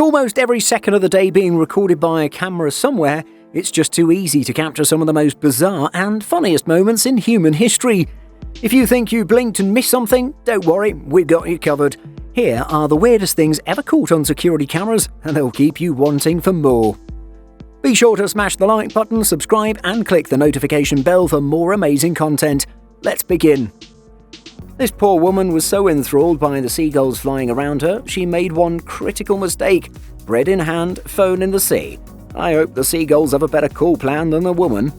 almost every second of the day being recorded by a camera somewhere, it's just too easy to capture some of the most bizarre and funniest moments in human history. If you think you blinked and missed something, don't worry, we've got you covered. Here are the weirdest things ever caught on security cameras, and they'll keep you wanting for more. Be sure to smash the like button, subscribe, and click the notification bell for more amazing content. Let's begin. This poor woman was so enthralled by the seagulls flying around her, she made one critical mistake. Bread in hand, phone in the sea. I hope the seagulls have a better call plan than the woman.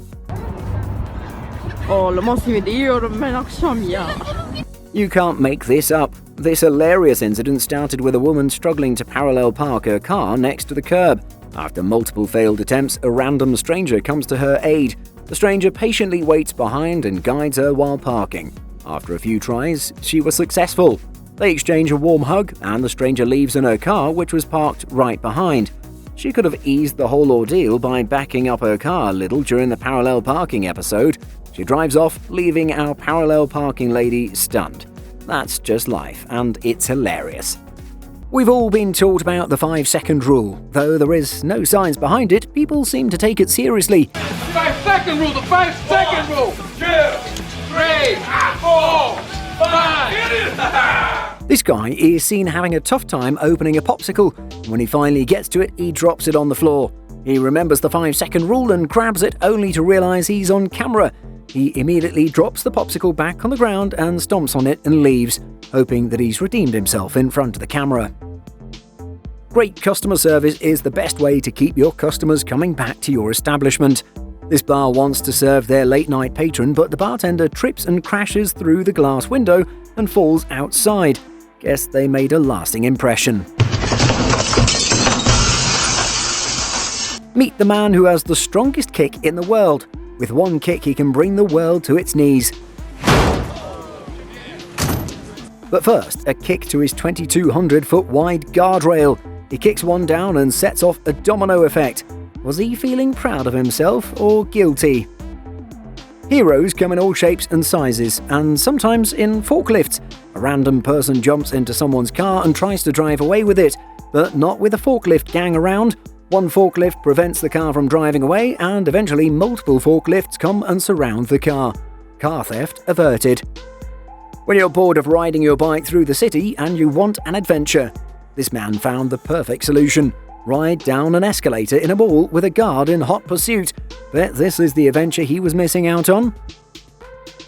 You can't make this up. This hilarious incident started with a woman struggling to parallel park her car next to the curb. After multiple failed attempts, a random stranger comes to her aid. The stranger patiently waits behind and guides her while parking. After a few tries, she was successful. They exchange a warm hug, and the stranger leaves in her car, which was parked right behind. She could have eased the whole ordeal by backing up her car a little during the parallel parking episode. She drives off, leaving our parallel parking lady stunned. That's just life, and it's hilarious. We've all been taught about the 5-second rule. Though there is no science behind it, people seem to take it seriously. 5-second rule, the 5-second rule! 2, 3, 4, 5! This guy is seen having a tough time opening a popsicle. When he finally gets to it, he drops it on the floor. He remembers the 5-second rule and grabs it only to realize he's on camera. He immediately drops the popsicle back on the ground and stomps on it and leaves, hoping that he's redeemed himself in front of the camera. Great customer service is the best way to keep your customers coming back to your establishment. This bar wants to serve their late-night patron, but the bartender trips and crashes through the glass window and falls outside. Guess they made a lasting impression. Meet the man who has the strongest kick in the world. With one kick, he can bring the world to its knees. But first, a kick to his 2,200-foot wide guardrail. He kicks one down and sets off a domino effect. Was he feeling proud of himself or guilty? Heroes come in all shapes and sizes, and sometimes in forklifts. A random person jumps into someone's car and tries to drive away with it, but not with a forklift gang around. One forklift prevents the car from driving away, and eventually multiple forklifts come and surround the car. Car theft averted. When you're bored of riding your bike through the city and you want an adventure, this man found the perfect solution. Ride down an escalator in a mall with a guard in hot pursuit. Bet this is the adventure he was missing out on.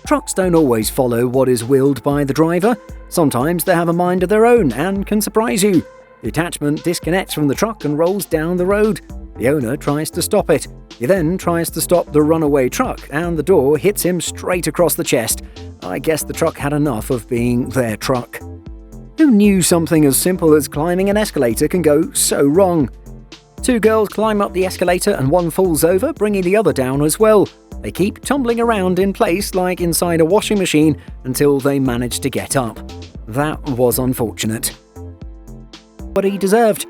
Trucks don't always follow what is willed by the driver. Sometimes they have a mind of their own and can surprise you. The attachment disconnects from the truck and rolls down the road. The owner tries to stop it. He then tries to stop the runaway truck, and the door hits him straight across the chest. I guess the truck had enough of being their truck. Who knew something as simple as climbing an escalator can go so wrong? Two girls climb up the escalator and one falls over, bringing the other down as well. They keep tumbling around in place like inside a washing machine until they manage to get up. That was unfortunate. But he deserved.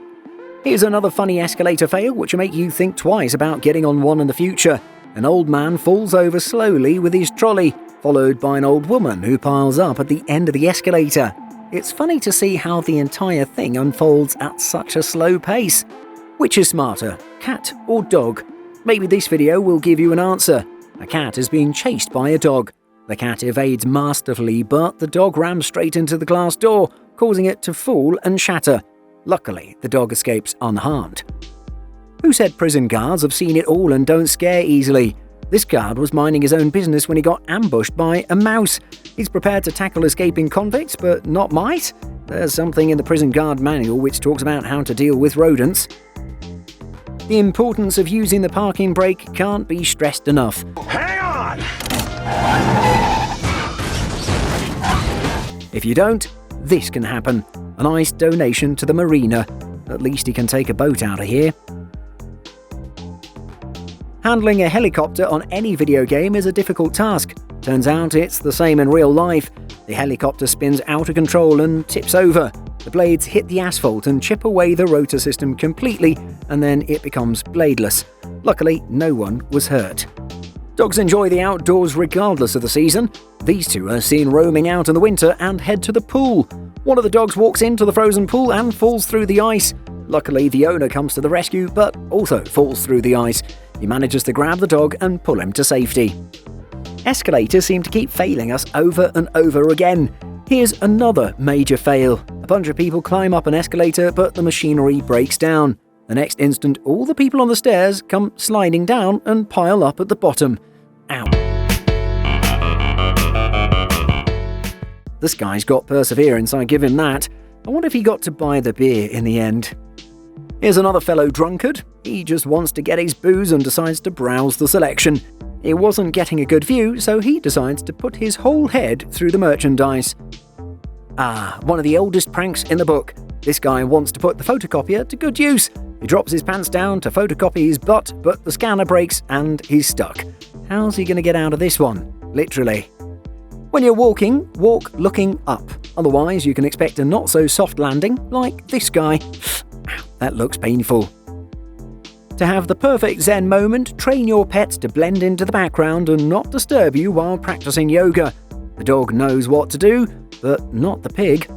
Here's another funny escalator fail which will make you think twice about getting on one in the future. An old man falls over slowly with his trolley, followed by an old woman who piles up at the end of the escalator. It's funny to see how the entire thing unfolds at such a slow pace. Which is smarter, cat or dog? Maybe this video will give you an answer. A cat is being chased by a dog. The cat evades masterfully, but the dog rams straight into the glass door, causing it to fall and shatter. Luckily, the dog escapes unharmed. Who said prison guards have seen it all and don't scare easily? This guard was minding his own business when he got ambushed by a mouse. He's prepared to tackle escaping convicts, but not mice? There's something in the prison guard manual which talks about how to deal with rodents. The importance of using the parking brake can't be stressed enough. Hang on! If you don't, this can happen. A nice donation to the marina. At least he can take a boat out of here. Handling a helicopter on any video game is a difficult task. Turns out it's the same in real life. The helicopter spins out of control and tips over. The blades hit the asphalt and chip away the rotor system completely, and then it becomes bladeless. Luckily, no one was hurt. Dogs enjoy the outdoors regardless of the season. These two are seen roaming out in the winter and head to the pool. One of the dogs walks into the frozen pool and falls through the ice. Luckily, the owner comes to the rescue, but also falls through the ice. He manages to grab the dog and pull him to safety. Escalators seem to keep failing us over and over again. Here's another major fail. A bunch of people climb up an escalator, but the machinery breaks down. The next instant, all the people on the stairs come sliding down and pile up at the bottom. Ow. This guy's got perseverance, I give him that. I wonder if he got to buy the beer in the end. Here's another fellow drunkard. He just wants to get his booze and decides to browse the selection. He wasn't getting a good view, so he decides to put his whole head through the merchandise. One of the oldest pranks in the book. This guy wants to put the photocopier to good use. He drops his pants down to photocopy his butt, but the scanner breaks and he's stuck. How's he going to get out of this one? Literally. When you're walking, walk looking up. Otherwise, you can expect a not-so-soft landing like this guy. That looks painful. To have the perfect Zen moment, train your pets to blend into the background and not disturb you while practicing yoga. The dog knows what to do, but not the pig.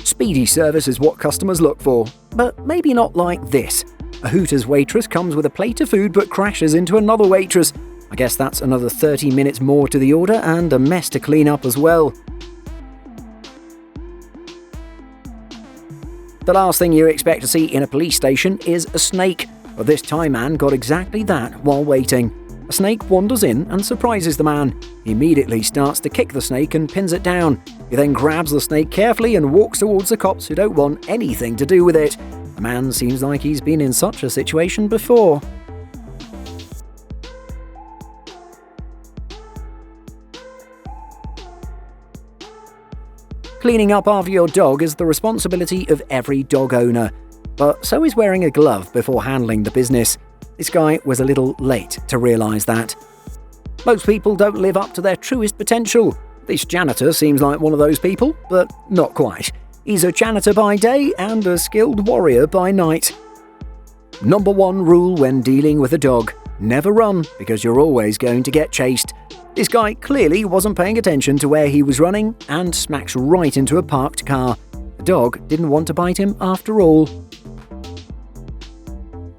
Speedy service is what customers look for, but maybe not like this. A Hooters waitress comes with a plate of food but crashes into another waitress. I guess that's another 30 minutes more to the order and a mess to clean up as well. The last thing you expect to see in a police station is a snake, but this Thai man got exactly that while waiting. A snake wanders in and surprises the man. He immediately starts to kick the snake and pins it down. He then grabs the snake carefully and walks towards the cops who don't want anything to do with it. The man seems like he's been in such a situation before. Cleaning up after your dog is the responsibility of every dog owner, but so is wearing a glove before handling the business. This guy was a little late to realise that. Most people don't live up to their truest potential. This janitor seems like one of those people, but not quite. He's a janitor by day and a skilled warrior by night. Number 1 rule when dealing with a dog: never run, because you're always going to get chased. This guy clearly wasn't paying attention to where he was running and smacks right into a parked car. The dog didn't want to bite him after all.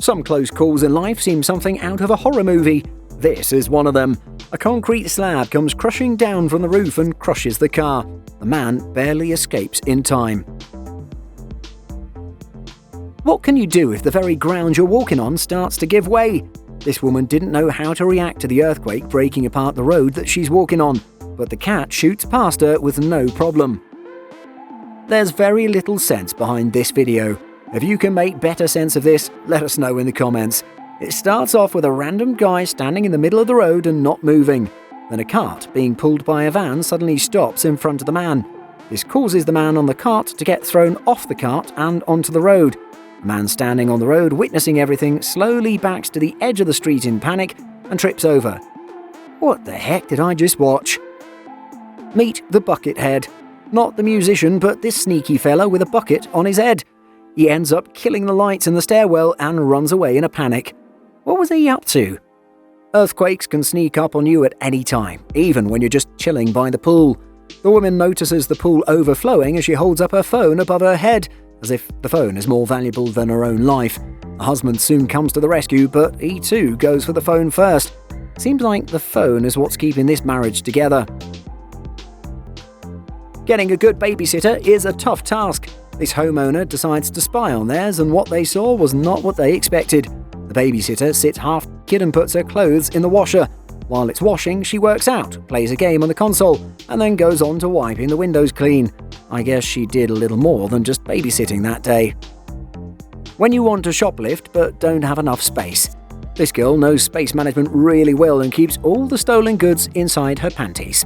Some close calls in life seem something out of a horror movie. This is one of them. A concrete slab comes crushing down from the roof and crushes the car. The man barely escapes in time. What can you do if the very ground you're walking on starts to give way? This woman didn't know how to react to the earthquake breaking apart the road that she's walking on, but the cat shoots past her with no problem. There's very little sense behind this video. If you can make better sense of this, let us know in the comments. It starts off with a random guy standing in the middle of the road and not moving. Then a cart being pulled by a van suddenly stops in front of the man. This causes the man on the cart to get thrown off the cart and onto the road. The man standing on the road, witnessing everything, slowly backs to the edge of the street in panic and trips over. What the heck did I just watch? Meet the Buckethead. Not the musician, but this sneaky fella with a bucket on his head. He ends up killing the lights in the stairwell and runs away in a panic. What was he up to? Earthquakes can sneak up on you at any time, even when you're just chilling by the pool. The woman notices the pool overflowing as she holds up her phone above her head, as if the phone is more valuable than her own life. The husband soon comes to the rescue, but he too goes for the phone first. Seems like the phone is what's keeping this marriage together. Getting a good babysitter is a tough task. This homeowner decides to spy on theirs, and what they saw was not what they expected. The babysitter sits half-naked and puts her clothes in the washer. While it's washing, she works out, plays a game on the console, and then goes on to wiping the windows clean. I guess she did a little more than just babysitting that day. When you want to shoplift but don't have enough space. This girl knows space management really well and keeps all the stolen goods inside her panties.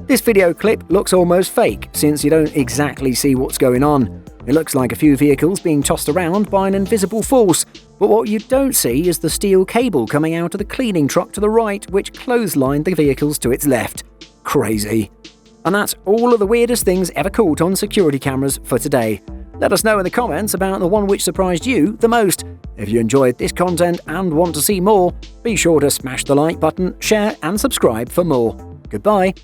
This video clip looks almost fake, since you don't exactly see what's going on. It looks like a few vehicles being tossed around by an invisible force, but what you don't see is the steel cable coming out of the cleaning truck to the right, which clotheslined the vehicles to its left. Crazy. And that's all of the weirdest things ever caught on security cameras for today. Let us know in the comments about the one which surprised you the most. If you enjoyed this content and want to see more, be sure to smash the like button, share and subscribe for more. Goodbye.